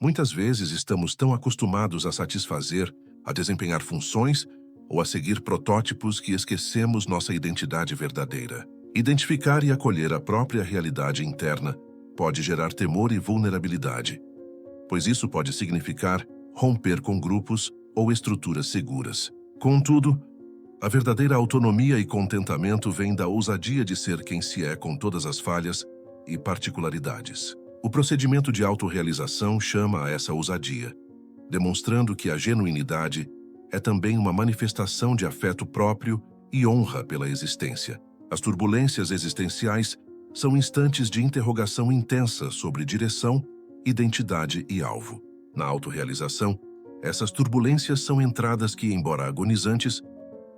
Muitas vezes estamos tão acostumados a satisfazer, a desempenhar funções ou a seguir protótipos que esquecemos nossa identidade verdadeira. Identificar e acolher a própria realidade interna pode gerar temor e vulnerabilidade, pois isso pode significar romper com grupos ou estruturas seguras. Contudo, a verdadeira autonomia e contentamento vem da ousadia de ser quem se é com todas as falhas e particularidades. O procedimento de autorrealização chama a essa ousadia, demonstrando que a genuinidade é também uma manifestação de afeto próprio e honra pela existência. As turbulências existenciais são instantes de interrogação intensa sobre direção, identidade e alvo. Na autorrealização, essas turbulências são entradas que, embora agonizantes,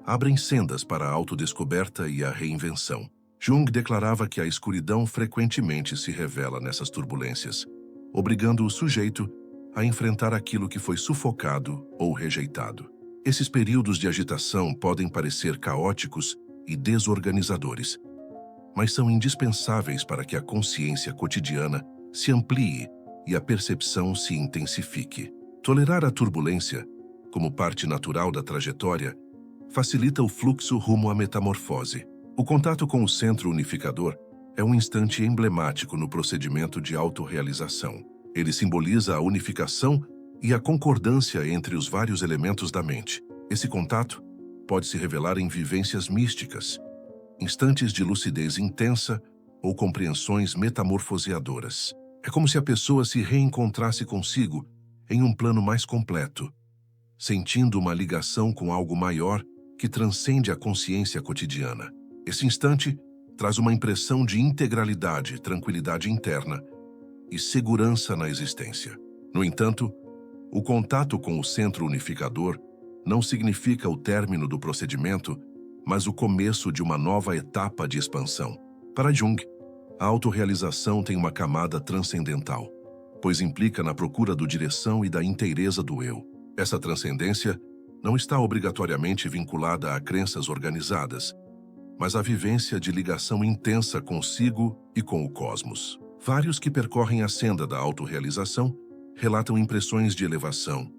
abrem sendas para a autodescoberta e a reinvenção. Jung declarava que a escuridão frequentemente se revela nessas turbulências, obrigando o sujeito a enfrentar aquilo que foi sufocado ou rejeitado. Esses períodos de agitação podem parecer caóticos e desorganizadores, mas são indispensáveis para que a consciência cotidiana se amplie e a percepção se intensifique. Tolerar a turbulência, como parte natural da trajetória, facilita o fluxo rumo à metamorfose. O contato com o centro unificador é um instante emblemático no procedimento de autorrealização. Ele simboliza a unificação e a concordância entre os vários elementos da mente. Esse contato pode se revelar em vivências místicas, instantes de lucidez intensa ou compreensões metamorfoseadoras. É como se a pessoa se reencontrasse consigo em um plano mais completo, sentindo uma ligação com algo maior que transcende a consciência cotidiana. Esse instante traz uma impressão de integralidade, tranquilidade interna e segurança na existência. No entanto, o contato com o centro unificador não significa o término do procedimento, mas o começo de uma nova etapa de expansão. Para Jung, a autorrealização tem uma camada transcendental, pois implica na procura do direção e da inteireza do eu. Essa transcendência não está obrigatoriamente vinculada a crenças organizadas, mas à vivência de ligação intensa consigo e com o cosmos. Vários que percorrem a senda da autorrealização relatam impressões de elevação,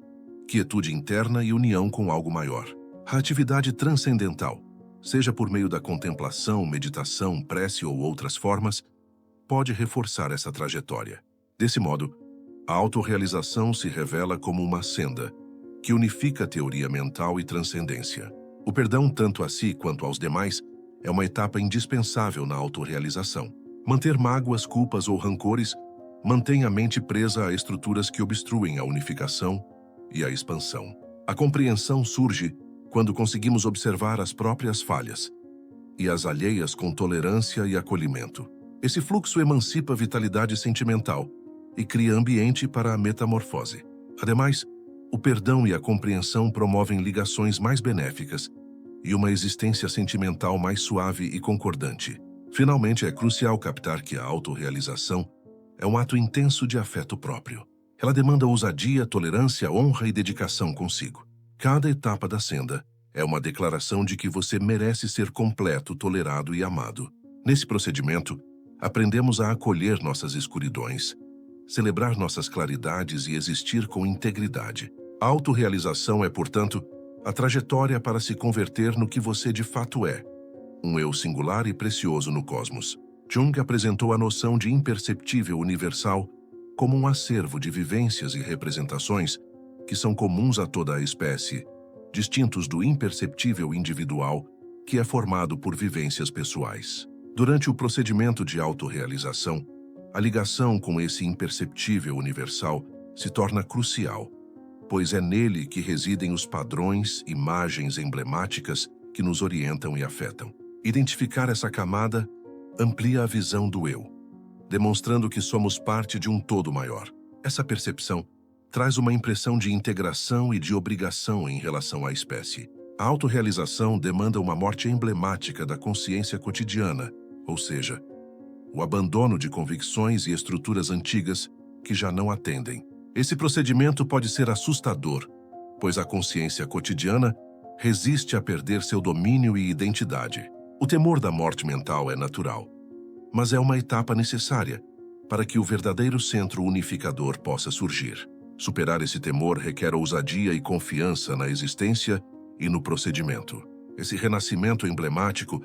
quietude interna e união com algo maior. A atividade transcendental, seja por meio da contemplação, meditação, prece ou outras formas, pode reforçar essa trajetória. Desse modo, a autorrealização se revela como uma senda que unifica teoria mental e transcendência. O perdão, tanto a si quanto aos demais, é uma etapa indispensável na autorrealização. Manter mágoas, culpas ou rancores mantém a mente presa a estruturas que obstruem a unificação e a expansão. A compreensão surge quando conseguimos observar as próprias falhas e as alheias com tolerância e acolhimento. Esse fluxo emancipa a vitalidade sentimental e cria ambiente para a metamorfose. Ademais, o perdão e a compreensão promovem ligações mais benéficas e uma existência sentimental mais suave e concordante. Finalmente, é crucial captar que a autorrealização é um ato intenso de afeto próprio. Ela demanda ousadia, tolerância, honra e dedicação consigo. Cada etapa da senda é uma declaração de que você merece ser completo, tolerado e amado. Nesse procedimento, aprendemos a acolher nossas escuridões, celebrar nossas claridades e existir com integridade. A autorrealização é, portanto, a trajetória para se converter no que você de fato é, um eu singular e precioso no cosmos. Jung apresentou a noção de imperceptível universal como um acervo de vivências e representações que são comuns a toda a espécie, distintos do imperceptível individual, que é formado por vivências pessoais. Durante o procedimento de autorrealização, a ligação com esse imperceptível universal se torna crucial, pois é nele que residem os padrões, imagens emblemáticas que nos orientam e afetam. Identificar essa camada amplia a visão do eu, demonstrando que somos parte de um todo maior. Essa percepção traz uma impressão de integração e de obrigação em relação à espécie. A autorrealização demanda uma morte emblemática da consciência cotidiana, ou seja, o abandono de convicções e estruturas antigas que já não atendem. Esse procedimento pode ser assustador, pois a consciência cotidiana resiste a perder seu domínio e identidade. O temor da morte mental é natural, mas é uma etapa necessária para que o verdadeiro centro unificador possa surgir. Superar esse temor requer ousadia e confiança na existência e no procedimento. Esse renascimento emblemático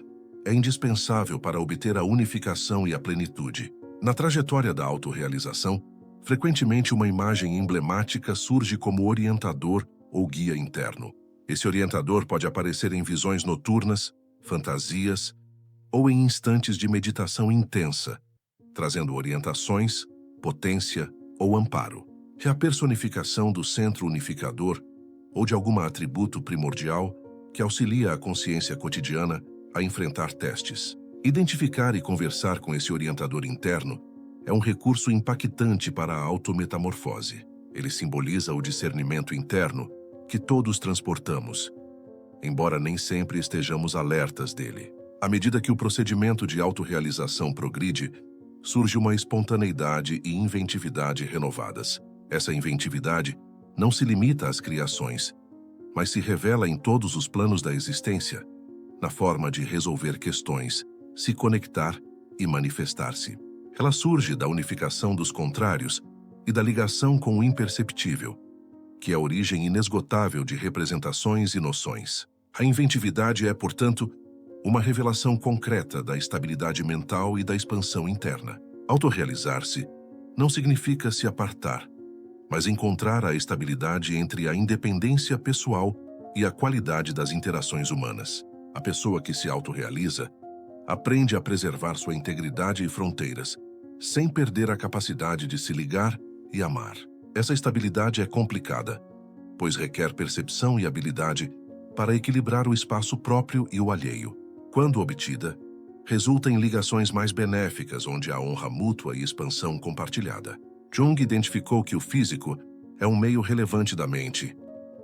é indispensável para obter a unificação e a plenitude. Na trajetória da autorrealização, frequentemente uma imagem emblemática surge como orientador ou guia interno. Esse orientador pode aparecer em visões noturnas, fantasias ou em instantes de meditação intensa, trazendo orientações, potência ou amparo. É a personificação do centro unificador ou de algum atributo primordial que auxilia a consciência cotidiana a enfrentar testes. Identificar e conversar com esse orientador interno é um recurso impactante para a autometamorfose. Ele simboliza o discernimento interno que todos transportamos, embora nem sempre estejamos alertas dele. À medida que o procedimento de autorrealização progride, surge uma espontaneidade e inventividade renovadas. Essa inventividade não se limita às criações, mas se revela em todos os planos da existência, na forma de resolver questões, se conectar e manifestar-se. Ela surge da unificação dos contrários e da ligação com o imperceptível, que é a origem inesgotável de representações e noções. A inventividade é, portanto, uma revelação concreta da estabilidade mental e da expansão interna. Autorrealizar-se não significa se apartar, mas encontrar a estabilidade entre a independência pessoal e a qualidade das interações humanas. A pessoa que se autorrealiza aprende a preservar sua integridade e fronteiras, sem perder a capacidade de se ligar e amar. Essa estabilidade é complicada, pois requer percepção e habilidade para equilibrar o espaço próprio e o alheio. Quando obtida, resulta em ligações mais benéficas, onde há honra mútua e expansão compartilhada. Jung identificou que o físico é um meio relevante da mente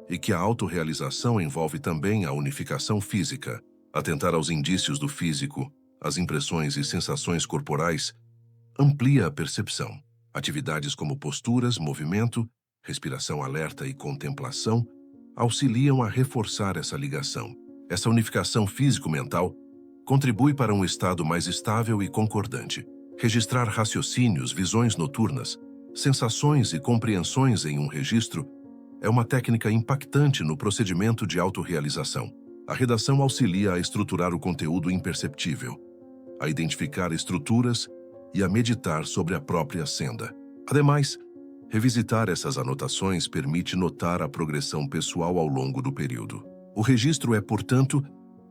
e que a autorrealização envolve também a unificação física. Atentar aos indícios do físico, as impressões e sensações corporais, amplia a percepção. Atividades como posturas, movimento, respiração alerta e contemplação auxiliam a reforçar essa ligação. Essa unificação físico-mental contribui para um estado mais estável e concordante. Registrar raciocínios, visões noturnas, sensações e compreensões em um registro é uma técnica impactante no procedimento de autorrealização. A redação auxilia a estruturar o conteúdo imperceptível, a identificar estruturas e a meditar sobre a própria senda. Ademais, revisitar essas anotações permite notar a progressão pessoal ao longo do período. O registro é, portanto,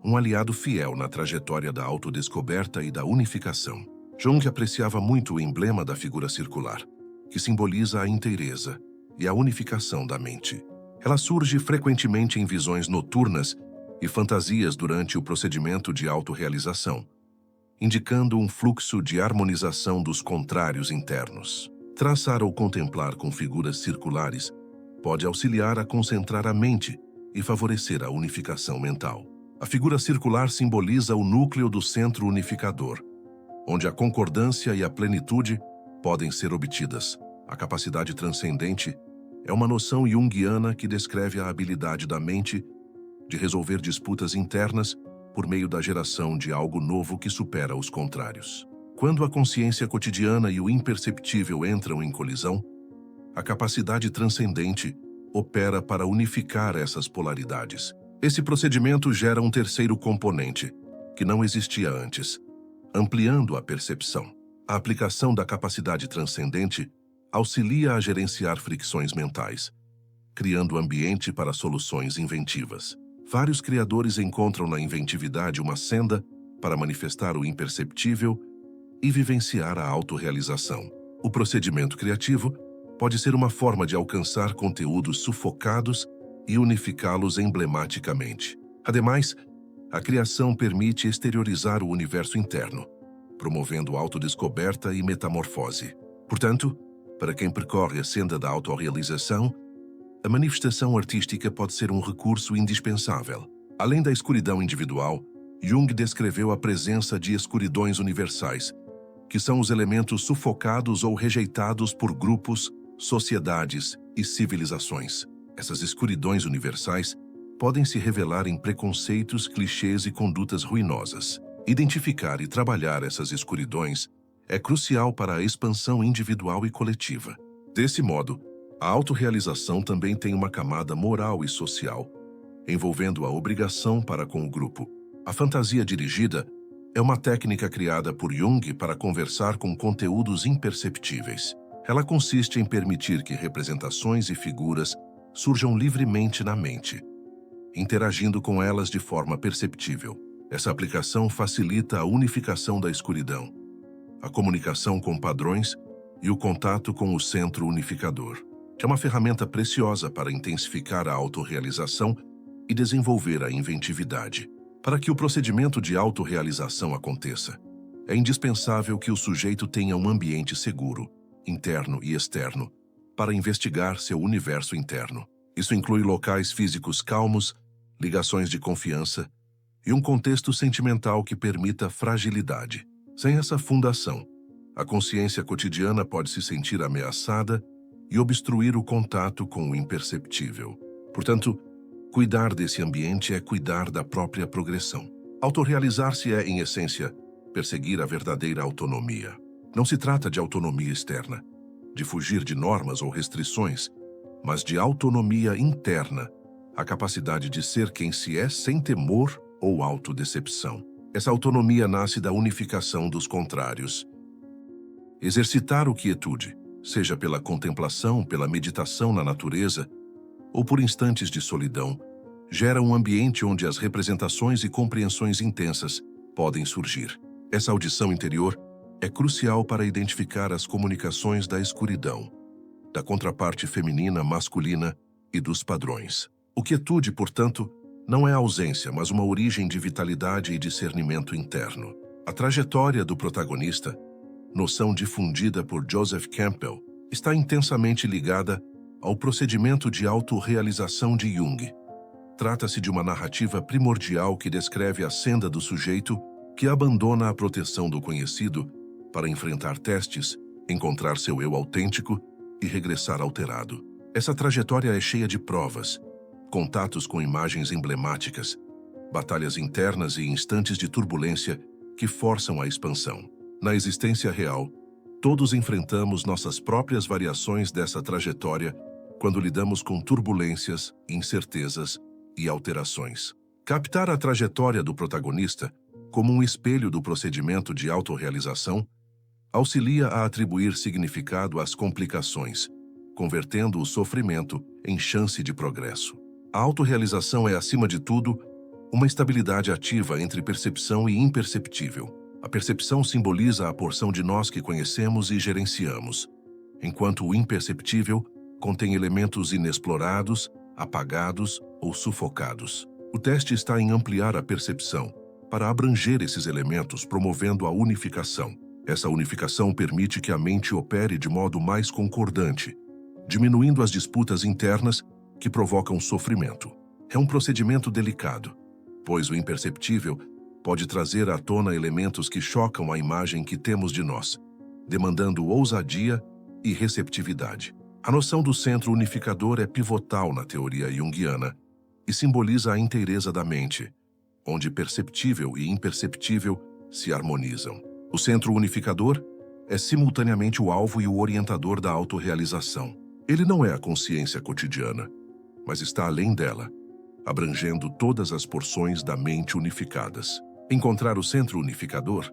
um aliado fiel na trajetória da autodescoberta e da unificação. Jung apreciava muito o emblema da figura circular, que simboliza a inteireza e a unificação da mente. Ela surge frequentemente em visões noturnas e fantasias durante o procedimento de autorrealização, indicando um fluxo de harmonização dos contrários internos. Traçar ou contemplar com figuras circulares pode auxiliar a concentrar a mente e favorecer a unificação mental. A figura circular simboliza o núcleo do centro unificador, onde a concordância e a plenitude podem ser obtidas. A capacidade transcendente é uma noção junguiana que descreve a habilidade da mente de resolver disputas internas por meio da geração de algo novo que supera os contrários. Quando a consciência cotidiana e o imperceptível entram em colisão, a capacidade transcendente opera para unificar essas polaridades. Esse procedimento gera um terceiro componente, que não existia antes, ampliando a percepção. A aplicação da capacidade transcendente auxilia a gerenciar fricções mentais, criando ambiente para soluções inventivas. Vários criadores encontram na inventividade uma senda para manifestar o imperceptível e vivenciar a autorrealização. O procedimento criativo pode ser uma forma de alcançar conteúdos sufocados e unificá-los emblematicamente. Ademais, a criação permite exteriorizar o universo interno, promovendo autodescoberta e metamorfose. Portanto, para quem percorre a senda da autorrealização, a manifestação artística pode ser um recurso indispensável. Além da escuridão individual, Jung descreveu a presença de escuridões universais, que são os elementos sufocados ou rejeitados por grupos, sociedades e civilizações. Essas escuridões universais podem se revelar em preconceitos, clichês e condutas ruinosas. Identificar e trabalhar essas escuridões é crucial para a expansão individual e coletiva. Desse modo, A autorrealização também tem uma camada moral e social, envolvendo a obrigação para com o grupo. A fantasia dirigida é uma técnica criada por Jung para conversar com conteúdos imperceptíveis. Ela consiste em permitir que representações e figuras surjam livremente na mente, interagindo com elas de forma perceptível. Essa aplicação facilita a unificação da escuridão, a comunicação com padrões e o contato com o centro unificador. É uma ferramenta preciosa para intensificar a autorrealização e desenvolver a inventividade. Para que o procedimento de autorrealização aconteça, é indispensável que o sujeito tenha um ambiente seguro, interno e externo, para investigar seu universo interno. Isso inclui locais físicos calmos, ligações de confiança e um contexto sentimental que permita fragilidade. Sem essa fundação, a consciência cotidiana pode se sentir ameaçada e obstruir o contato com o imperceptível. Portanto, cuidar desse ambiente é cuidar da própria progressão. Autorrealizar-se é, em essência, perseguir a verdadeira autonomia. Não se trata de autonomia externa, de fugir de normas ou restrições, mas de autonomia interna, a capacidade de ser quem se é sem temor ou autodecepção. Essa autonomia nasce da unificação dos contrários. Exercitar o quietude, seja pela contemplação, pela meditação na natureza, ou por instantes de solidão, gera um ambiente onde as representações e compreensões intensas podem surgir. Essa audição interior é crucial para identificar as comunicações da escuridão, da contraparte feminina, masculina e dos padrões. O quietude, portanto, não é ausência, mas uma origem de vitalidade e discernimento interno. A trajetória do protagonista, noção difundida por Joseph Campbell, está intensamente ligada ao procedimento de autorrealização de Jung. Trata-se de uma narrativa primordial que descreve a senda do sujeito que abandona a proteção do conhecido para enfrentar testes, encontrar seu eu autêntico e regressar alterado. Essa trajetória é cheia de provas, contatos com imagens emblemáticas, batalhas internas e instantes de turbulência que forçam a expansão. Na existência real, todos enfrentamos nossas próprias variações dessa trajetória quando lidamos com turbulências, incertezas e alterações. Captar a trajetória do protagonista como um espelho do procedimento de autorrealização auxilia a atribuir significado às complicações, convertendo o sofrimento em chance de progresso. A autorrealização é, acima de tudo, uma estabilidade ativa entre percepção e imperceptível. A percepção simboliza a porção de nós que conhecemos e gerenciamos, enquanto o imperceptível contém elementos inexplorados, apagados ou sufocados. O teste está em ampliar a percepção para abranger esses elementos, promovendo a unificação. Essa unificação permite que a mente opere de modo mais concordante, diminuindo as disputas internas que provocam sofrimento. É um procedimento delicado, pois o imperceptível pode trazer à tona elementos que chocam a imagem que temos de nós, demandando ousadia e receptividade. A noção do centro unificador é pivotal na teoria junguiana e simboliza a inteireza da mente, onde perceptível e imperceptível se harmonizam. O centro unificador é simultaneamente o alvo e o orientador da autorrealização. Ele não é a consciência cotidiana, mas está além dela, abrangendo todas as porções da mente unificadas. Encontrar o centro unificador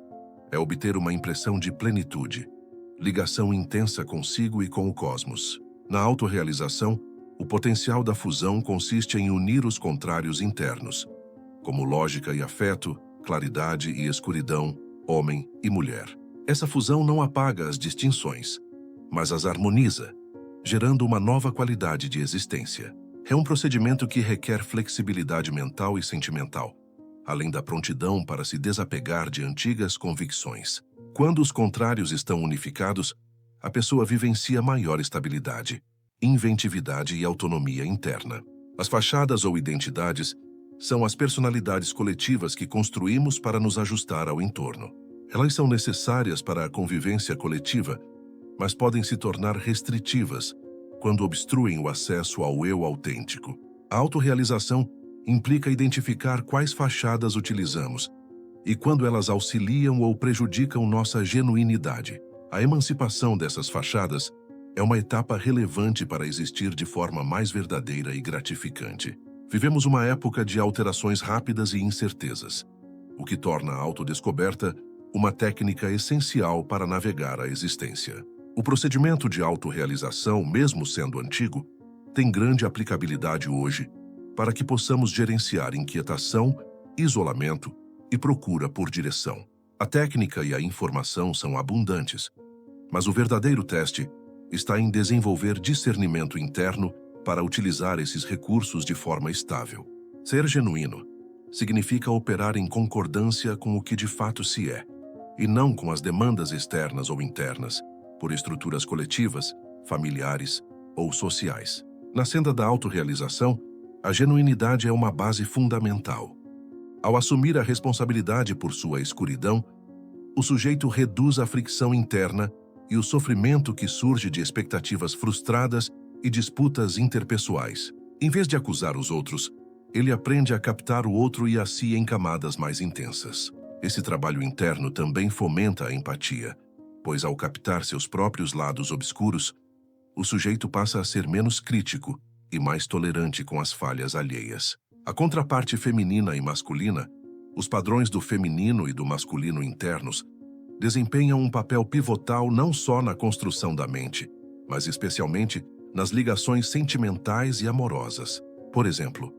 é obter uma impressão de plenitude, ligação intensa consigo e com o cosmos. Na autorrealização, o potencial da fusão consiste em unir os contrários internos, como lógica e afeto, claridade e escuridão, homem e mulher. Essa fusão não apaga as distinções, mas as harmoniza, gerando uma nova qualidade de existência. É um procedimento que requer flexibilidade mental e sentimental, além da prontidão para se desapegar de antigas convicções. Quando os contrários estão unificados, a pessoa vivencia maior estabilidade, inventividade e autonomia interna. As fachadas ou identidades são as personalidades coletivas que construímos para nos ajustar ao entorno. Elas são necessárias para a convivência coletiva, mas podem se tornar restritivas quando obstruem o acesso ao eu autêntico. A autorrealização implica identificar quais fachadas utilizamos e quando elas auxiliam ou prejudicam nossa genuinidade. A emancipação dessas fachadas é uma etapa relevante para existir de forma mais verdadeira e gratificante. Vivemos uma época de alterações rápidas e incertezas, o que torna a autodescoberta uma técnica essencial para navegar a existência. O procedimento de autorrealização, mesmo sendo antigo, tem grande aplicabilidade hoje para que possamos gerenciar inquietação, isolamento e procura por direção. A técnica e a informação são abundantes, mas o verdadeiro teste está em desenvolver discernimento interno para utilizar esses recursos de forma estável. Ser genuíno significa operar em concordância com o que de fato se é, e não com as demandas externas ou internas, por estruturas coletivas, familiares ou sociais. Na senda da autorrealização, a genuinidade é uma base fundamental. Ao assumir a responsabilidade por sua escuridão, o sujeito reduz a fricção interna e o sofrimento que surge de expectativas frustradas e disputas interpessoais. Em vez de acusar os outros, ele aprende a captar o outro e a si em camadas mais intensas. Esse trabalho interno também fomenta a empatia, pois ao captar seus próprios lados obscuros, o sujeito passa a ser menos crítico e mais tolerante com as falhas alheias. A contraparte feminina e masculina, os padrões do feminino e do masculino internos, desempenham um papel pivotal não só na construção da mente, mas especialmente nas ligações sentimentais e amorosas. Por exemplo,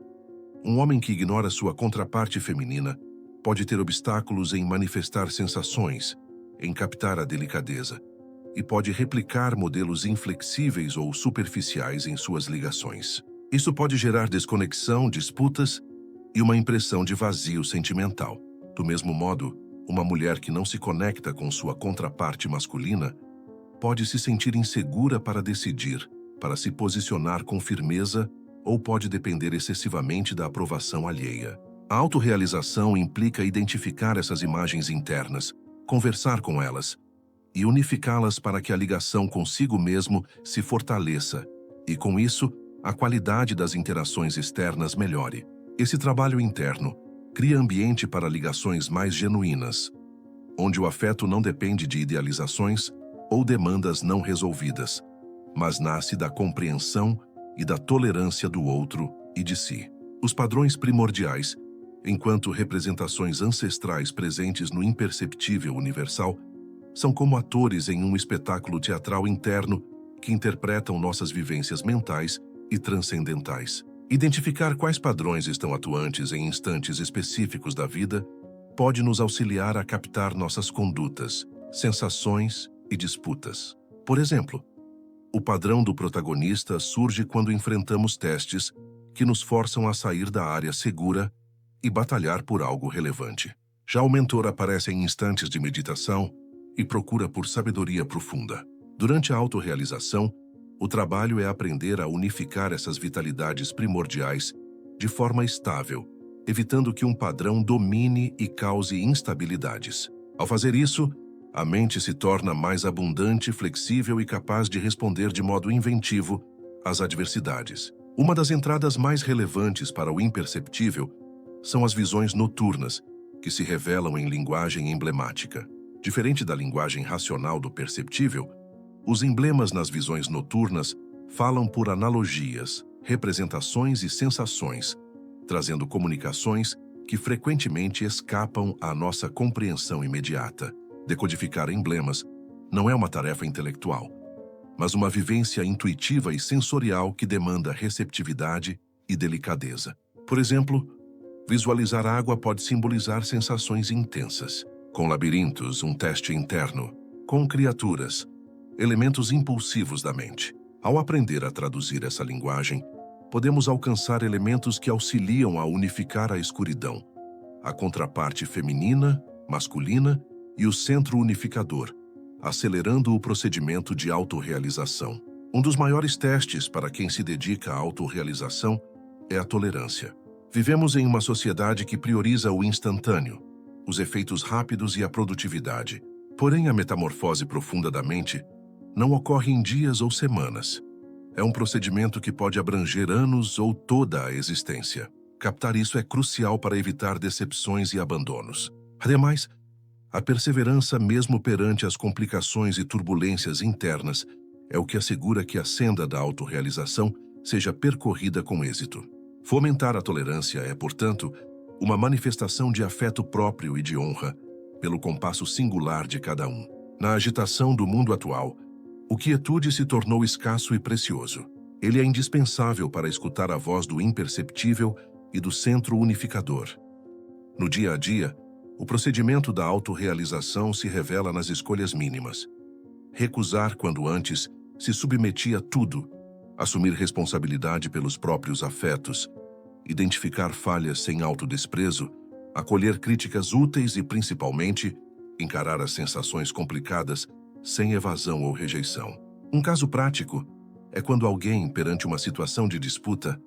um homem que ignora sua contraparte feminina pode ter obstáculos em manifestar sensações, em captar a delicadeza, e pode replicar modelos inflexíveis ou superficiais em suas ligações. Isso pode gerar desconexão, disputas e uma impressão de vazio sentimental. Do mesmo modo, uma mulher que não se conecta com sua contraparte masculina pode se sentir insegura para decidir, para se posicionar com firmeza, ou pode depender excessivamente da aprovação alheia. A autorrealização implica identificar essas imagens internas, conversar com elas e unificá-las para que a ligação consigo mesmo se fortaleça e, com isso, a qualidade das interações externas melhore. Esse trabalho interno cria ambiente para ligações mais genuínas, onde o afeto não depende de idealizações ou demandas não resolvidas, mas nasce da compreensão e da tolerância do outro e de si. Os padrões primordiais, enquanto representações ancestrais presentes no imperceptível universal, são como atores em um espetáculo teatral interno que interpretam nossas vivências mentais e transcendentais. Identificar quais padrões estão atuantes em instantes específicos da vida pode nos auxiliar a captar nossas condutas, sensações e disputas. Por exemplo, o padrão do protagonista surge quando enfrentamos testes que nos forçam a sair da área segura e batalhar por algo relevante. Já o mentor aparece em instantes de meditação e procura por sabedoria profunda. Durante a autorrealização, o trabalho é aprender a unificar essas vitalidades primordiais de forma estável, evitando que um padrão domine e cause instabilidades. Ao fazer isso, a mente se torna mais abundante, flexível e capaz de responder de modo inventivo às adversidades. Uma das entradas mais relevantes para o imperceptível são as visões noturnas, que se revelam em linguagem emblemática. Diferente da linguagem racional do perceptível, os emblemas nas visões noturnas falam por analogias, representações e sensações, trazendo comunicações que frequentemente escapam à nossa compreensão imediata. Decodificar emblemas não é uma tarefa intelectual, mas uma vivência intuitiva e sensorial que demanda receptividade e delicadeza. Por exemplo, visualizar água pode simbolizar sensações intensas. Com labirintos, um teste interno. Com criaturas, elementos impulsivos da mente. Ao aprender a traduzir essa linguagem, podemos alcançar elementos que auxiliam a unificar a escuridão, a contraparte feminina, masculina e o centro unificador, acelerando o procedimento de autorrealização. Um dos maiores testes para quem se dedica à autorrealização é a tolerância. Vivemos em uma sociedade que prioriza o instantâneo, os efeitos rápidos e a produtividade. Porém, a metamorfose profunda da mente não ocorre em dias ou semanas. É um procedimento que pode abranger anos ou toda a existência. Captar isso é crucial para evitar decepções e abandonos. Ademais, a perseverança, mesmo perante as complicações e turbulências internas, é o que assegura que a senda da autorrealização seja percorrida com êxito. Fomentar a tolerância é, portanto, uma manifestação de afeto próprio e de honra pelo compasso singular de cada um. Na agitação do mundo atual, o quietude se tornou escasso e precioso. Ele é indispensável para escutar a voz do imperceptível e do centro unificador. No dia a dia, o procedimento da autorrealização se revela nas escolhas mínimas. Recusar quando antes se submetia a tudo, assumir responsabilidade pelos próprios afetos, identificar falhas sem autodesprezo, acolher críticas úteis e, principalmente, encarar as sensações complicadas sem evasão ou rejeição. Um caso prático é quando alguém, perante uma situação de disputa,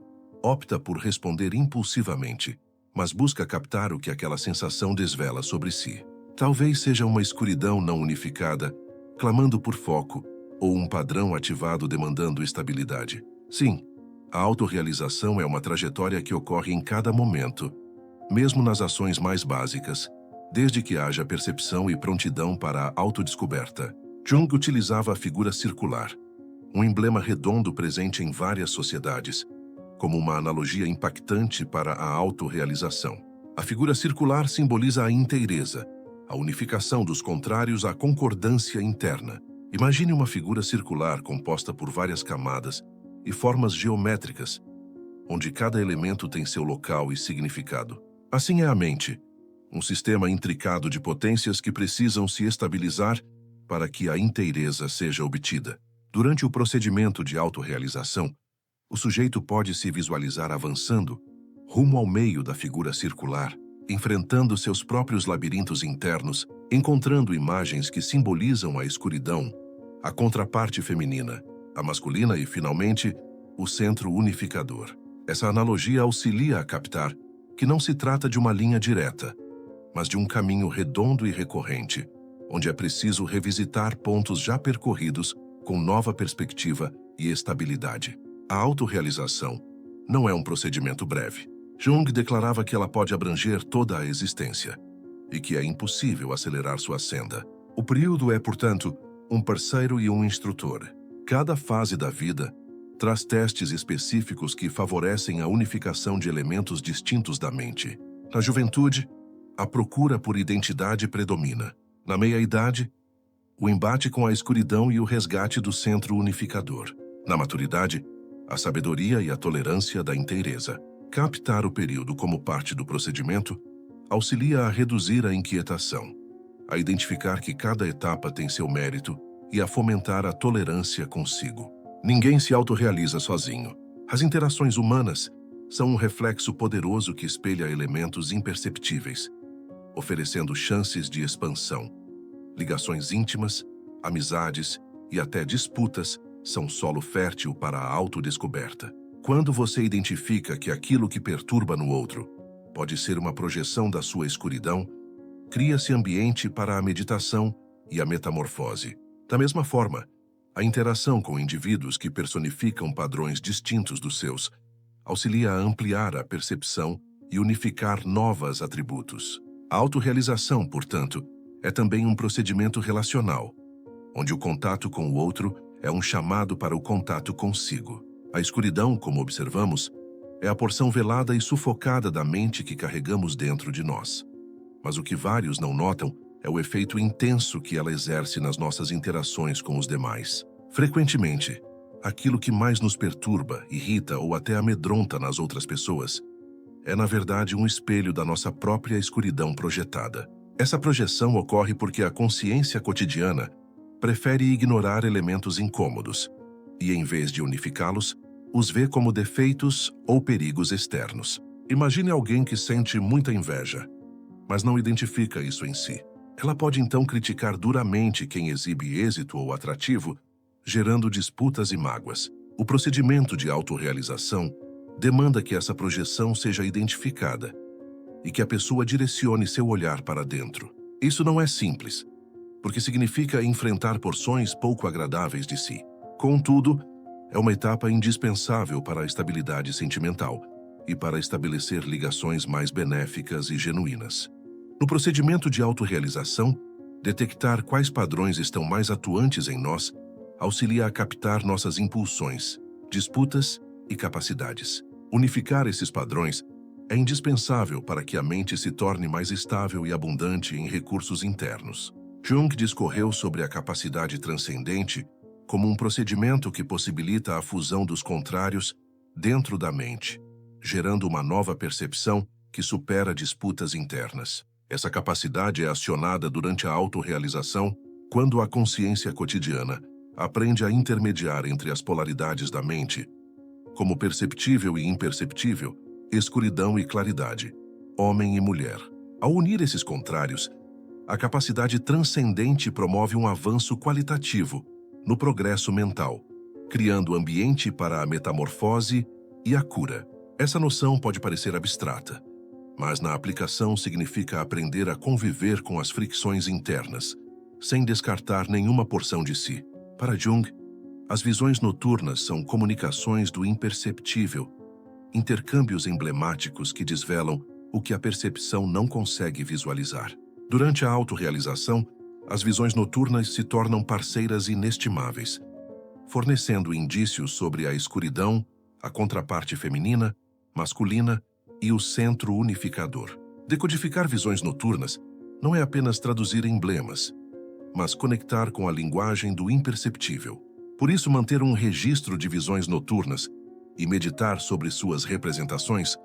opta por responder impulsivamente, mas busca captar o que aquela sensação desvela sobre si. Talvez seja uma escuridão não unificada, clamando por foco, ou um padrão ativado demandando estabilidade. Sim, a autorrealização é uma trajetória que ocorre em cada momento, mesmo nas ações mais básicas, desde que haja percepção e prontidão para a autodescoberta. Jung utilizava a figura circular, um emblema redondo presente em várias sociedades, como uma analogia impactante para a autorrealização. A figura circular simboliza a inteireza, a unificação dos contrários à concordância interna. Imagine uma figura circular composta por várias camadas e formas geométricas, onde cada elemento tem seu local e significado. Assim é a mente, um sistema intricado de potências que precisam se estabilizar para que a inteireza seja obtida. Durante o procedimento de autorrealização, o sujeito pode se visualizar avançando rumo ao meio da figura circular, enfrentando seus próprios labirintos internos, encontrando imagens que simbolizam a escuridão, a contraparte feminina, a masculina e, finalmente, o centro unificador. Essa analogia auxilia a captar que não se trata de uma linha direta, mas de um caminho redondo e recorrente, onde é preciso revisitar pontos já percorridos com nova perspectiva e estabilidade. A autorrealização não é um procedimento breve. Jung declarava que ela pode abranger toda a existência e que é impossível acelerar sua senda. O período é, portanto, um parceiro e um instrutor. Cada fase da vida traz testes específicos que favorecem a unificação de elementos distintos da mente. Na juventude, a procura por identidade predomina. Na meia-idade, o embate com a escuridão e o resgate do centro unificador. Na maturidade, a sabedoria e a tolerância da inteireza. Captar o período como parte do procedimento auxilia a reduzir a inquietação, a identificar que cada etapa tem seu mérito e a fomentar a tolerância consigo. Ninguém se autorrealiza sozinho. As interações humanas são um reflexo poderoso que espelha elementos imperceptíveis, oferecendo chances de expansão. Ligações íntimas, amizades e até disputas são solo fértil para a autodescoberta. Quando você identifica que aquilo que perturba no outro pode ser uma projeção da sua escuridão, cria-se ambiente para a meditação e a metamorfose. Da mesma forma, a interação com indivíduos que personificam padrões distintos dos seus auxilia a ampliar a percepção e unificar novos atributos. A autorrealização, portanto, é também um procedimento relacional, onde o contato com o outro é um chamado para o contato consigo. A escuridão, como observamos, é a porção velada e sufocada da mente que carregamos dentro de nós. Mas o que vários não notam é o efeito intenso que ela exerce nas nossas interações com os demais. Frequentemente, aquilo que mais nos perturba, irrita ou até amedronta nas outras pessoas é, na verdade, um espelho da nossa própria escuridão projetada. Essa projeção ocorre porque a consciência cotidiana prefere ignorar elementos incômodos e, em vez de unificá-los, os vê como defeitos ou perigos externos. Imagine alguém que sente muita inveja, mas não identifica isso em si. Ela pode então criticar duramente quem exibe êxito ou atrativo, gerando disputas e mágoas. O procedimento de autorrealização demanda que essa projeção seja identificada e que a pessoa direcione seu olhar para dentro. Isso não é simples, porque significa enfrentar porções pouco agradáveis de si. Contudo, é uma etapa indispensável para a estabilidade sentimental e para estabelecer ligações mais benéficas e genuínas. No procedimento de autorrealização, detectar quais padrões estão mais atuantes em nós auxilia a captar nossas impulsões, disputas e capacidades. Unificar esses padrões é indispensável para que a mente se torne mais estável e abundante em recursos internos. Jung discorreu sobre a capacidade transcendente como um procedimento que possibilita a fusão dos contrários dentro da mente, gerando uma nova percepção que supera disputas internas. Essa capacidade é acionada durante a autorrealização quando a consciência cotidiana aprende a intermediar entre as polaridades da mente, como perceptível e imperceptível, escuridão e claridade, homem e mulher. Ao unir esses contrários, a capacidade transcendente promove um avanço qualitativo no progresso mental, criando ambiente para a metamorfose e a cura. Essa noção pode parecer abstrata, mas na aplicação significa aprender a conviver com as fricções internas, sem descartar nenhuma porção de si. Para Jung, as visões noturnas são comunicações do imperceptível, intercâmbios emblemáticos que desvelam o que a percepção não consegue visualizar. Durante a autorrealização, as visões noturnas se tornam parceiras inestimáveis, fornecendo indícios sobre a escuridão, a contraparte feminina, masculina e o centro unificador. Decodificar visões noturnas não é apenas traduzir emblemas, mas conectar com a linguagem do imperceptível. Por isso, manter um registro de visões noturnas e meditar sobre suas representações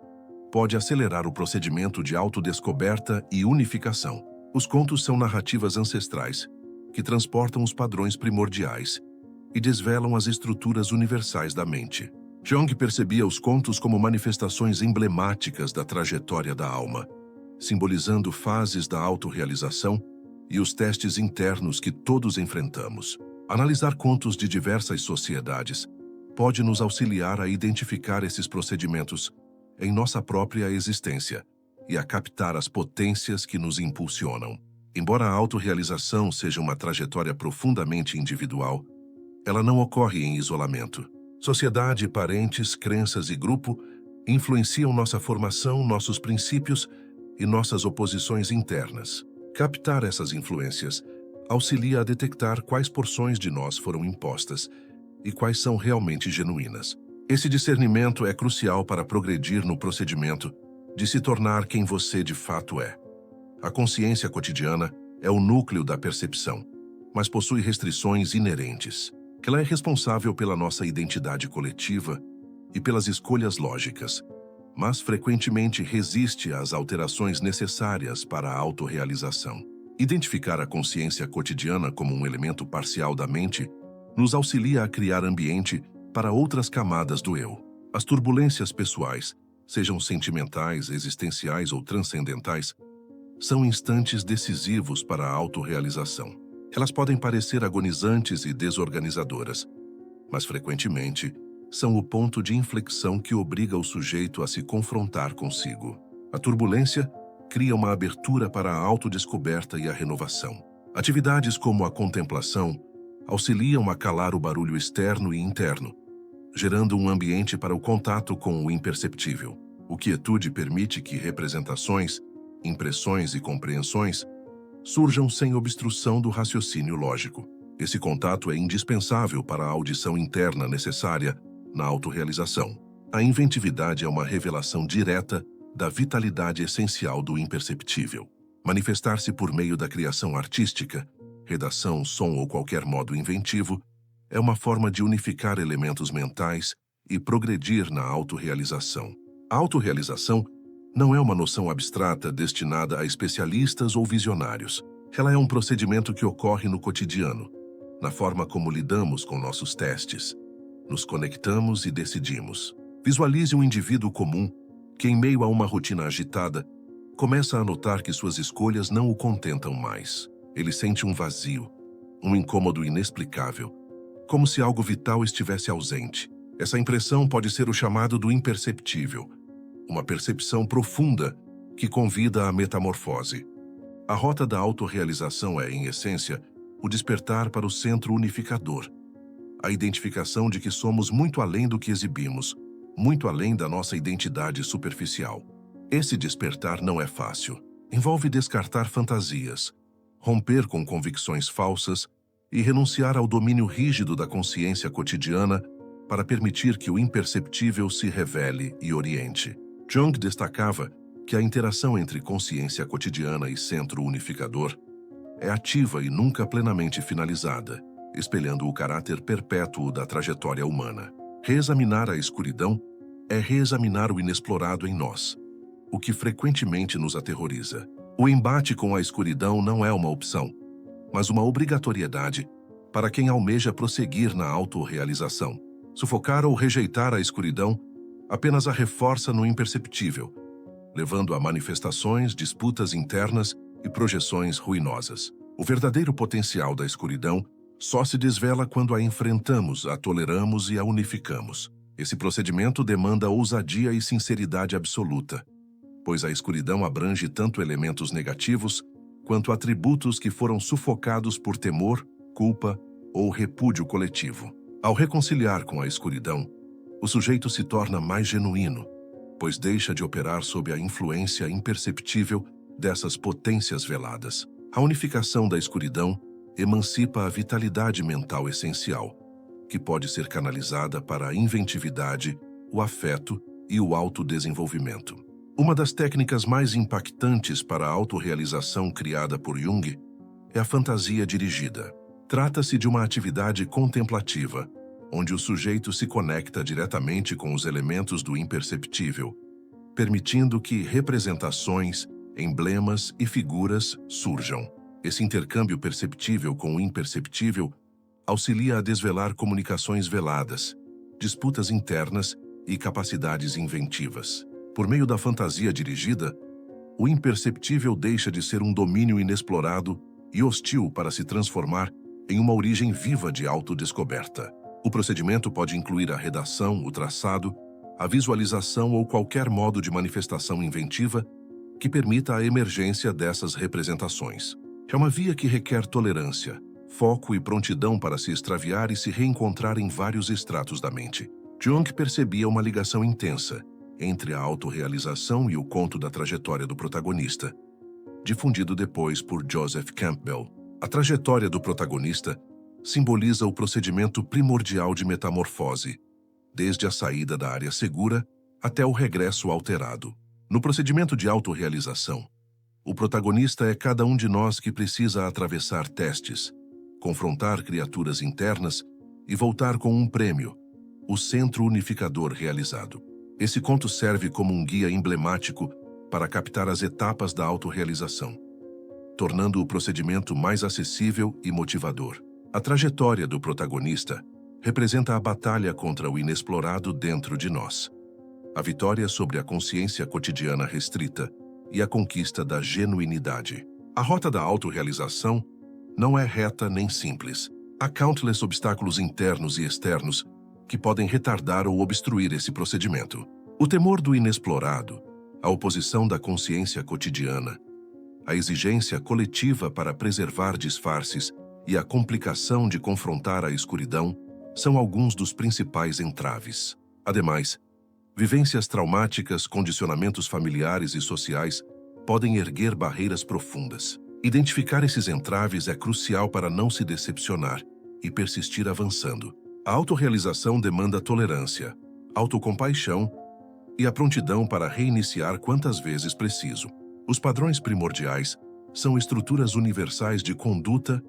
pode acelerar o procedimento de autodescoberta e unificação. Os contos são narrativas ancestrais que transportam os padrões primordiais e desvelam as estruturas universais da mente. Jung percebia os contos como manifestações emblemáticas da trajetória da alma, simbolizando fases da autorrealização e os testes internos que todos enfrentamos. Analisar contos de diversas sociedades pode nos auxiliar a identificar esses procedimentos em nossa própria existência e a captar as potências que nos impulsionam. Embora a autorrealização seja uma trajetória profundamente individual, ela não ocorre em isolamento. Sociedade, parentes, crenças e grupo influenciam nossa formação, nossos princípios e nossas oposições internas. Captar essas influências auxilia a detectar quais porções de nós foram impostas e quais são realmente genuínas. Esse discernimento é crucial para progredir no procedimento de se tornar quem você de fato é. A consciência cotidiana é o núcleo da percepção, mas possui restrições inerentes. Ela é responsável pela nossa identidade coletiva e pelas escolhas lógicas, mas frequentemente resiste às alterações necessárias para a autorrealização. Identificar a consciência cotidiana como um elemento parcial da mente nos auxilia a criar ambiente para outras camadas do eu. As turbulências pessoais, sejam sentimentais, existenciais ou transcendentais, são instantes decisivos para a autorrealização. Elas podem parecer agonizantes e desorganizadoras, mas frequentemente são o ponto de inflexão que obriga o sujeito a se confrontar consigo. A turbulência cria uma abertura para a autodescoberta e a renovação. Atividades como a contemplação auxiliam a calar o barulho externo e interno, gerando um ambiente para o contato com o imperceptível. O quietude permite que representações, impressões e compreensões surjam sem obstrução do raciocínio lógico. Esse contato é indispensável para a audição interna necessária na autorrealização. A inventividade é uma revelação direta da vitalidade essencial do imperceptível. Manifestar-se por meio da criação artística, redação, som ou qualquer modo inventivo, é uma forma de unificar elementos mentais e progredir na autorrealização. A autorrealização não é uma noção abstrata destinada a especialistas ou visionários. Ela é um procedimento que ocorre no cotidiano, na forma como lidamos com nossos testes, nos conectamos e decidimos. Visualize um indivíduo comum que, em meio a uma rotina agitada, começa a notar que suas escolhas não o contentam mais. Ele sente um vazio, um incômodo inexplicável, como se algo vital estivesse ausente. Essa impressão pode ser o chamado do imperceptível, uma percepção profunda que convida à metamorfose. A rota da autorrealização é, em essência, o despertar para o centro unificador, a identificação de que somos muito além do que exibimos, muito além da nossa identidade superficial. Esse despertar não é fácil. Envolve descartar fantasias, romper com convicções falsas e renunciar ao domínio rígido da consciência cotidiana para permitir que o imperceptível se revele e oriente. Jung destacava que a interação entre consciência cotidiana e centro unificador é ativa e nunca plenamente finalizada, espelhando o caráter perpétuo da trajetória humana. Reexaminar a escuridão é reexaminar o inexplorado em nós, o que frequentemente nos aterroriza. O embate com a escuridão não é uma opção, mas uma obrigatoriedade para quem almeja prosseguir na autorrealização. Sufocar ou rejeitar a escuridão apenas a reforça no imperceptível, levando a manifestações, disputas internas e projeções ruinosas. O verdadeiro potencial da escuridão só se desvela quando a enfrentamos, a toleramos e a unificamos. Esse procedimento demanda ousadia e sinceridade absoluta, pois a escuridão abrange tanto elementos negativos quanto atributos que foram sufocados por temor, culpa ou repúdio coletivo. Ao reconciliar com a escuridão, o sujeito se torna mais genuíno, pois deixa de operar sob a influência imperceptível dessas potências veladas. A unificação da escuridão emancipa a vitalidade mental essencial, que pode ser canalizada para a inventividade, o afeto e o autodesenvolvimento. Uma das técnicas mais impactantes para a autorrealização criada por Jung é a fantasia dirigida. Trata-se de uma atividade contemplativa, onde o sujeito se conecta diretamente com os elementos do imperceptível, permitindo que representações, emblemas e figuras surjam. Esse intercâmbio perceptível com o imperceptível auxilia a desvelar comunicações veladas, disputas internas e capacidades inventivas. Por meio da fantasia dirigida, o imperceptível deixa de ser um domínio inexplorado e hostil para se transformar em uma origem viva de autodescoberta. O procedimento pode incluir a redação, o traçado, a visualização ou qualquer modo de manifestação inventiva que permita a emergência dessas representações. É uma via que requer tolerância, foco e prontidão para se extraviar e se reencontrar em vários estratos da mente. Jung percebia uma ligação intensa entre a autorrealização e o conto da trajetória do protagonista, difundido depois por Joseph Campbell. A trajetória do protagonista simboliza o procedimento primordial de metamorfose, desde a saída da área segura até o regresso alterado. No procedimento de autorrealização, o protagonista é cada um de nós que precisa atravessar testes, confrontar criaturas internas e voltar com um prêmio, o centro unificador realizado. Esse conto serve como um guia emblemático para captar as etapas da autorrealização, tornando o procedimento mais acessível e motivador. A trajetória do protagonista representa a batalha contra o inexplorado dentro de nós, a vitória sobre a consciência cotidiana restrita e a conquista da genuinidade. A rota da autorrealização não é reta nem simples. Há countless obstáculos internos e externos que podem retardar ou obstruir esse procedimento. O temor do inexplorado, a oposição da consciência cotidiana, a exigência coletiva para preservar disfarces e a complicação de confrontar a escuridão são alguns dos principais entraves. Ademais, vivências traumáticas, condicionamentos familiares e sociais podem erguer barreiras profundas. Identificar esses entraves é crucial para não se decepcionar e persistir avançando. A autorrealização demanda tolerância, autocompaixão e a prontidão para reiniciar quantas vezes preciso. Os padrões primordiais são estruturas universais de conduta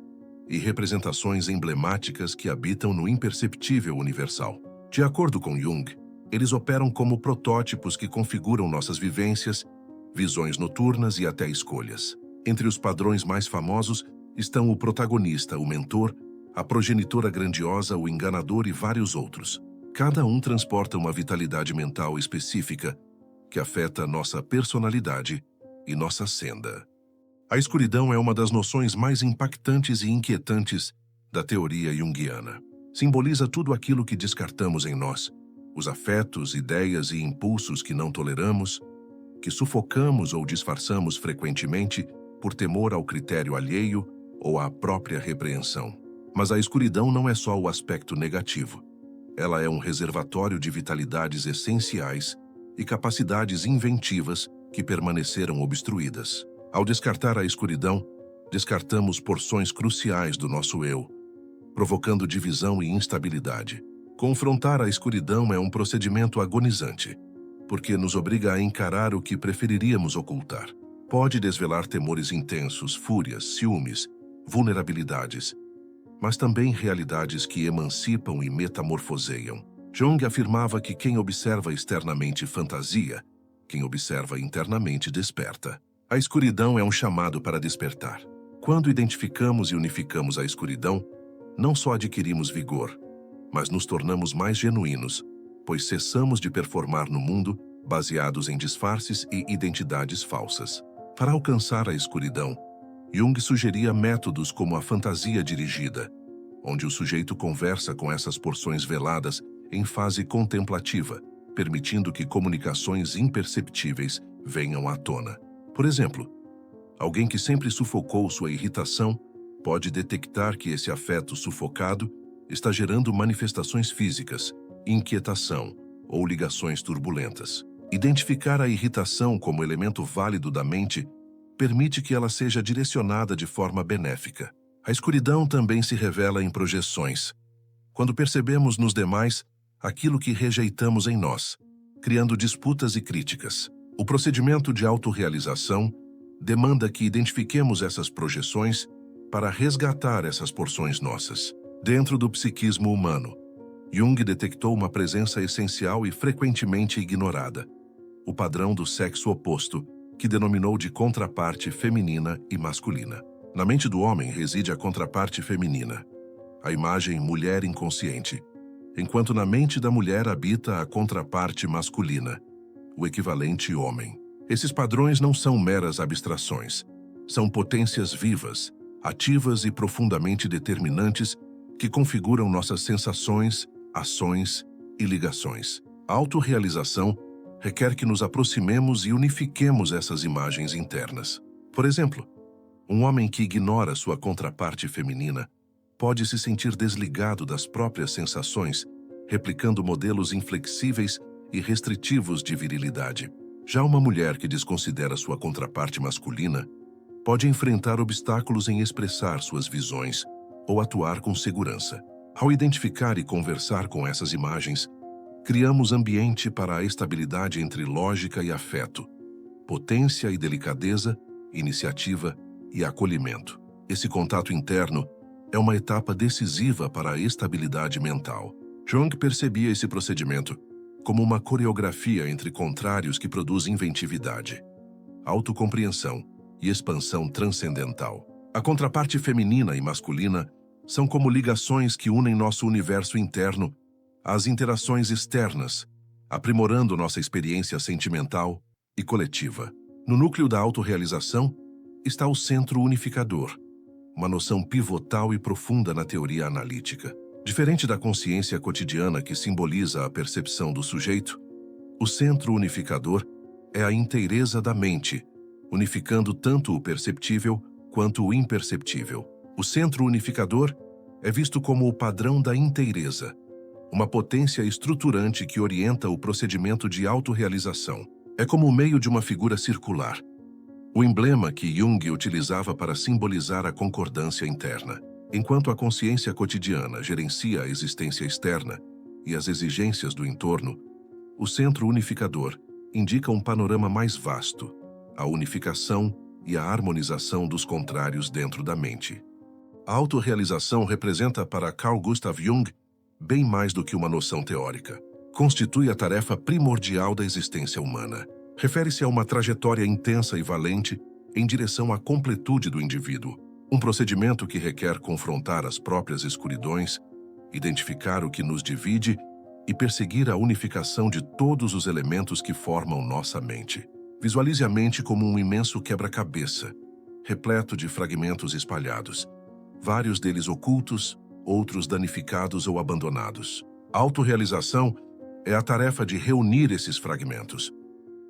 e representações emblemáticas que habitam no imperceptível universal. De acordo com Jung, eles operam como protótipos que configuram nossas vivências, visões noturnas e até escolhas. Entre os padrões mais famosos estão o protagonista, o mentor, a progenitora grandiosa, o enganador e vários outros. Cada um transporta uma vitalidade mental específica que afeta nossa personalidade e nossa senda. A escuridão é uma das noções mais impactantes e inquietantes da teoria junguiana. Simboliza tudo aquilo que descartamos em nós, os afetos, ideias e impulsos que não toleramos, que sufocamos ou disfarçamos frequentemente por temor ao critério alheio ou à própria repreensão. Mas a escuridão não é só o aspecto negativo. Ela é um reservatório de vitalidades essenciais e capacidades inventivas que permaneceram obstruídas. Ao descartar a escuridão, descartamos porções cruciais do nosso eu, provocando divisão e instabilidade. Confrontar a escuridão é um procedimento agonizante, porque nos obriga a encarar o que preferiríamos ocultar. Pode desvelar temores intensos, fúrias, ciúmes, vulnerabilidades, mas também realidades que emancipam e metamorfoseiam. Jung afirmava que quem observa externamente fantasia, quem observa internamente desperta. A escuridão é um chamado para despertar. Quando identificamos e unificamos a escuridão, não só adquirimos vigor, mas nos tornamos mais genuínos, pois cessamos de performar no mundo baseados em disfarces e identidades falsas. Para alcançar a escuridão, Jung sugeria métodos como a fantasia dirigida, onde o sujeito conversa com essas porções veladas em fase contemplativa, permitindo que comunicações imperceptíveis venham à tona. Por exemplo, alguém que sempre sufocou sua irritação pode detectar que esse afeto sufocado está gerando manifestações físicas, inquietação ou ligações turbulentas. Identificar a irritação como elemento válido da mente permite que ela seja direcionada de forma benéfica. A escuridão também se revela em projeções, quando percebemos nos demais aquilo que rejeitamos em nós, criando disputas e críticas. O procedimento de autorrealização demanda que identifiquemos essas projeções para resgatar essas porções nossas. Dentro do psiquismo humano, Jung detectou uma presença essencial e frequentemente ignorada: o padrão do sexo oposto, que denominou de contraparte feminina e masculina. Na mente do homem reside a contraparte feminina, a imagem mulher inconsciente, enquanto na mente da mulher habita a contraparte masculina, o equivalente homem. Esses padrões não são meras abstrações, são potências vivas, ativas e profundamente determinantes que configuram nossas sensações, ações e ligações. A autorrealização requer que nos aproximemos e unifiquemos essas imagens internas. Por exemplo, um homem que ignora sua contraparte feminina pode se sentir desligado das próprias sensações, replicando modelos inflexíveis e restritivos de virilidade. Já uma mulher que desconsidera sua contraparte masculina pode enfrentar obstáculos em expressar suas visões ou atuar com segurança. Ao identificar e conversar com essas imagens, criamos ambiente para a estabilidade entre lógica e afeto, potência e delicadeza, iniciativa e acolhimento. Esse contato interno é uma etapa decisiva para a estabilidade mental. Jung percebia esse procedimento como uma coreografia entre contrários que produz inventividade, autocompreensão e expansão transcendental. A contraparte feminina e masculina são como ligações que unem nosso universo interno às interações externas, aprimorando nossa experiência sentimental e coletiva. No núcleo da autorrealização está o centro unificador, uma noção pivotal e profunda na teoria analítica. Diferente da consciência cotidiana que simboliza a percepção do sujeito, o centro unificador é a inteireza da mente, unificando tanto o perceptível quanto o imperceptível. O centro unificador é visto como o padrão da inteireza, uma potência estruturante que orienta o procedimento de autorrealização. É como o meio de uma figura circular, o emblema que Jung utilizava para simbolizar a concordância interna. Enquanto a consciência cotidiana gerencia a existência externa e as exigências do entorno, o centro unificador indica um panorama mais vasto, a unificação e a harmonização dos contrários dentro da mente. A autorrealização representa para Carl Gustav Jung bem mais do que uma noção teórica. Constitui a tarefa primordial da existência humana. Refere-se a uma trajetória intensa e valente em direção à completude do indivíduo. Um procedimento que requer confrontar as próprias escuridões, identificar o que nos divide e perseguir a unificação de todos os elementos que formam nossa mente. Visualize a mente como um imenso quebra-cabeça, repleto de fragmentos espalhados, vários deles ocultos, outros danificados ou abandonados. A autorrealização é a tarefa de reunir esses fragmentos,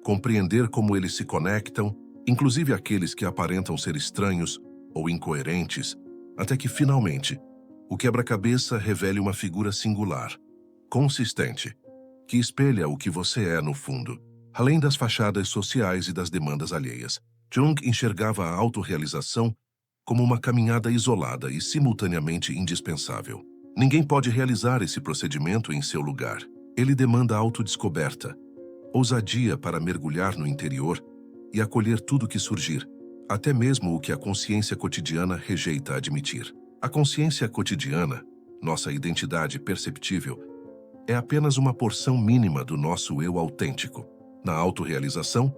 compreender como eles se conectam, inclusive aqueles que aparentam ser estranhos ou incoerentes, até que, finalmente, o quebra-cabeça revele uma figura singular, consistente, que espelha o que você é no fundo, além das fachadas sociais e das demandas alheias. Jung enxergava a autorrealização como uma caminhada isolada e simultaneamente indispensável. Ninguém pode realizar esse procedimento em seu lugar. Ele demanda autodescoberta, ousadia para mergulhar no interior e acolher tudo que surgir, até mesmo o que a consciência cotidiana rejeita admitir. A consciência cotidiana, nossa identidade perceptível, é apenas uma porção mínima do nosso eu autêntico. Na autorrealização,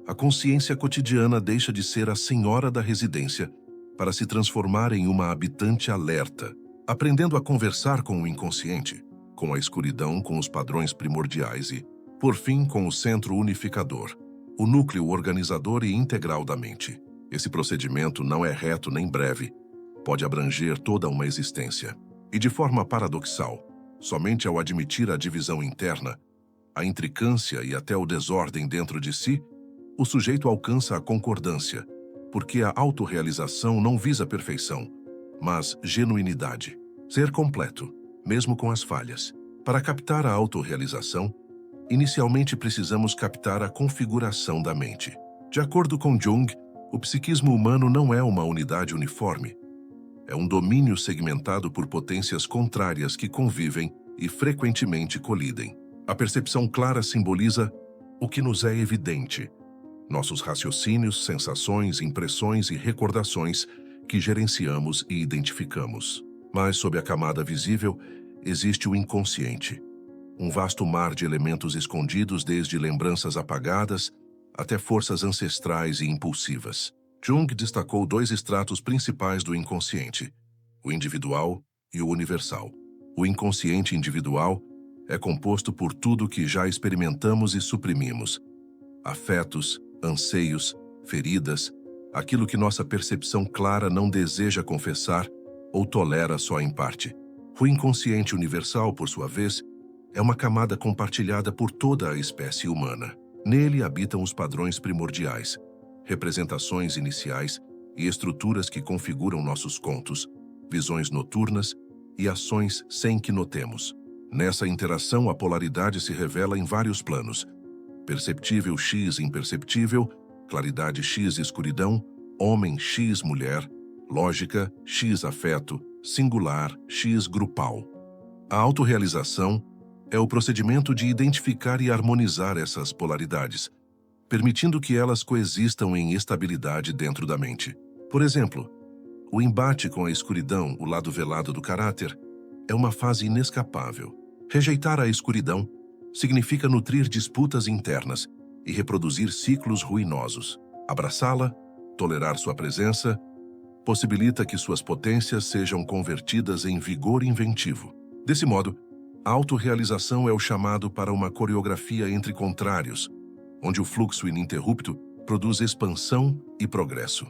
a consciência cotidiana deixa de ser a senhora da residência para se transformar em uma habitante alerta, aprendendo a conversar com o inconsciente, com a escuridão, com os padrões primordiais e, por fim, com o centro unificador, o núcleo organizador e integral da mente. Esse procedimento não é reto nem breve, pode abranger toda uma existência. E de forma paradoxal, somente ao admitir a divisão interna, a intricância e até o desordem dentro de si, o sujeito alcança a concordância, porque a autorrealização não visa perfeição, mas genuinidade, ser completo, mesmo com as falhas. Para captar a autorrealização, inicialmente precisamos captar a configuração da mente. De acordo com Jung, o psiquismo humano não é uma unidade uniforme. É um domínio segmentado por potências contrárias que convivem e frequentemente colidem. A percepção clara simboliza o que nos é evidente, nossos raciocínios, sensações, impressões e recordações que gerenciamos e identificamos. Mas sob a camada visível existe o inconsciente, um vasto mar de elementos escondidos desde lembranças apagadas até forças ancestrais e impulsivas. Jung destacou dois estratos principais do inconsciente, o individual e o universal. O inconsciente individual é composto por tudo que já experimentamos e suprimimos: afetos, anseios, feridas, aquilo que nossa percepção clara não deseja confessar ou tolera só em parte. O inconsciente universal, por sua vez, é uma camada compartilhada por toda a espécie humana. Nele habitam os padrões primordiais, representações iniciais e estruturas que configuram nossos contos, visões noturnas e ações sem que notemos. Nessa interação, a polaridade se revela em vários planos: perceptível X imperceptível, claridade X escuridão, homem X mulher, lógica X afeto, singular X grupal. A autorrealização é o procedimento de identificar e harmonizar essas polaridades, permitindo que elas coexistam em estabilidade dentro da mente. Por exemplo, o embate com a escuridão, o lado velado do caráter, é uma fase inescapável. Rejeitar a escuridão significa nutrir disputas internas e reproduzir ciclos ruinosos. Abraçá-la, tolerar sua presença, possibilita que suas potências sejam convertidas em vigor inventivo. Desse modo, a autorrealização é o chamado para uma coreografia entre contrários, onde o fluxo ininterrupto produz expansão e progresso.